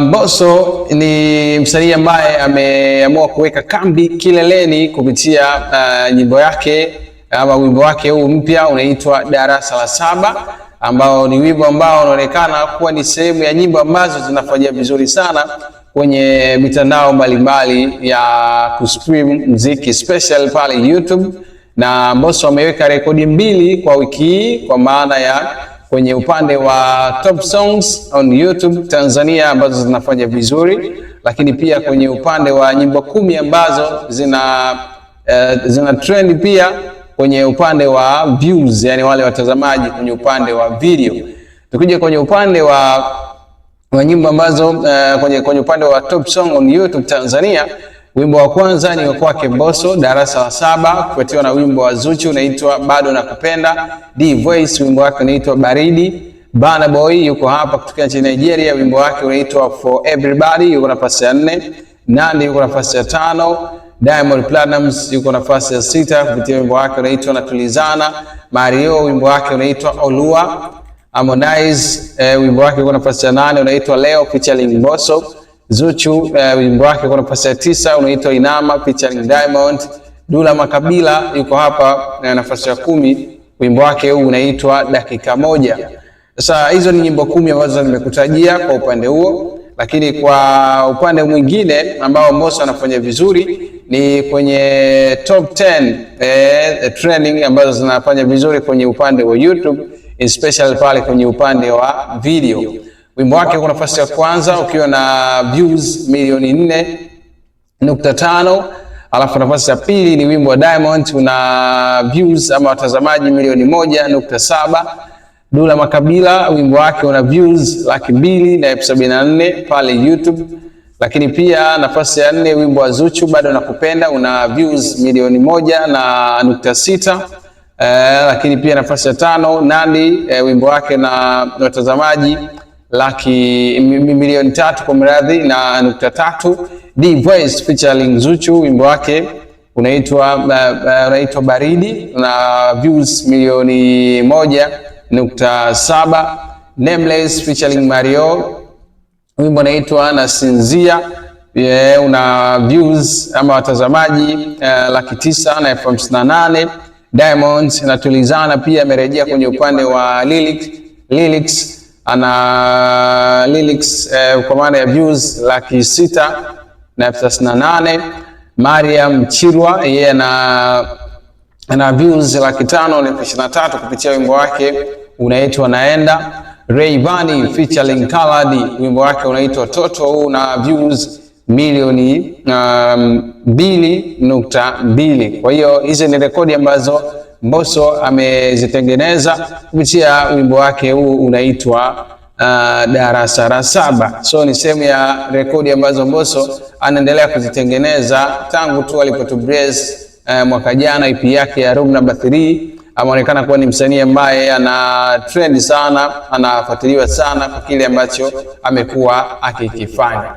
Mbosso ni msanii ambaye ameamua kuweka kambi kileleni kupitia nyimbo yake ama wimbo wake huu mpya unaitwa Darasa la Saba, ambao ni wimbo ambao unaonekana kuwa ni sehemu ya nyimbo ambazo zinafanya vizuri sana kwenye mitandao mbalimbali ya kustream muziki special pale YouTube. Na Mbosso ameweka rekodi 2 kwa wiki hii, kwa maana ya kwenye upande wa top songs on YouTube Tanzania ambazo zinafanya vizuri, lakini pia kwenye upande wa nyimbo 10 ambazo zina trend, pia kwenye upande wa views, yani wale watazamaji kwenye upande wa video. Tukija kwenye upande wa nyimbo ambazo kwenye upande wa top song on YouTube Tanzania, wimbo wa kwanza ni wa kwake Mbosso, Darasa la Saba, kufuatiwa na wimbo wa Zuchu unaitwa Bado Nakupenda. D-Voice wimbo wake unaitwa Baridi. Burna Boy yuko hapa kutoka nchini Nigeria, wimbo wake unaitwa For Everybody, yuko nafasi ya 4. Nandy yuko nafasi ya 5. Diamond Platnumz yuko nafasi ya 6 kupitia wimbo wake unaitwa Natulizana. Mario wimbo wake unaitwa Olua. Harmonize wimbo wake uko nafasi ya 8 unaitwa Leo featuring Mbosso. Zuchu wimbo wake uko nafasi ya 9 unaitwa Inama featuring Diamond. Dula Makabila yuko hapa nafasi ya 10, wimbo wake huu unaitwa Dakika Moja. Sasa hizo ni nyimbo 10 ambazo nimekutajia kwa upande huo, lakini kwa upande mwingine ambao Mbosso anafanya vizuri ni kwenye top 10 trending ambazo zinafanya vizuri kwenye upande wa YouTube, especially pale kwenye upande wa video. Wimbo wake uko nafasi ya kwanza ukiwa na views milioni 4.5, alafu nafasi ya pili ni wimbo wa Diamond una views ama watazamaji milioni 1.7. Dula Makabila wimbo wake una views 274,000 pale YouTube. Lakini pia nafasi ya 4 wimbo wa Zuchu Bado Nakupenda una views milioni 1.6. Lakini pia nafasi ya 5 Nandy wimbo wake na watazamaji milioni 3 kwa mradhi na 3. D-Voice featuring Zuchu wimbo wake unaitwa Baridi na views milioni 1.7. Nameless featuring Mario wimbo unaitwa Nasinzia una views ama watazamaji 958,000. Diamond Natulizana pia amerejea kwenye upande wa lyrics ana lyrics kwa maana ya views 638,000. Mariam Chirwa yeye ana views 523,000 kupitia wimbo wake unaitwa Naenda. Rayvanny featuring Khalid wimbo wake unaitwa Toto una views milioni 2.2. Kwa hiyo hizi ni rekodi ambazo Mbosso amezitengeneza kupitia wimbo wake huu unaitwa Darasa la Saba. So ni sehemu ya rekodi ambazo Mbosso anaendelea kuzitengeneza tangu tu alipotubrace mwaka jana EP yake ya Room Number 3. Ameonekana kuwa ni msanii ambaye ana trend sana, anafuatiliwa sana kwa kile ambacho amekuwa akikifanya.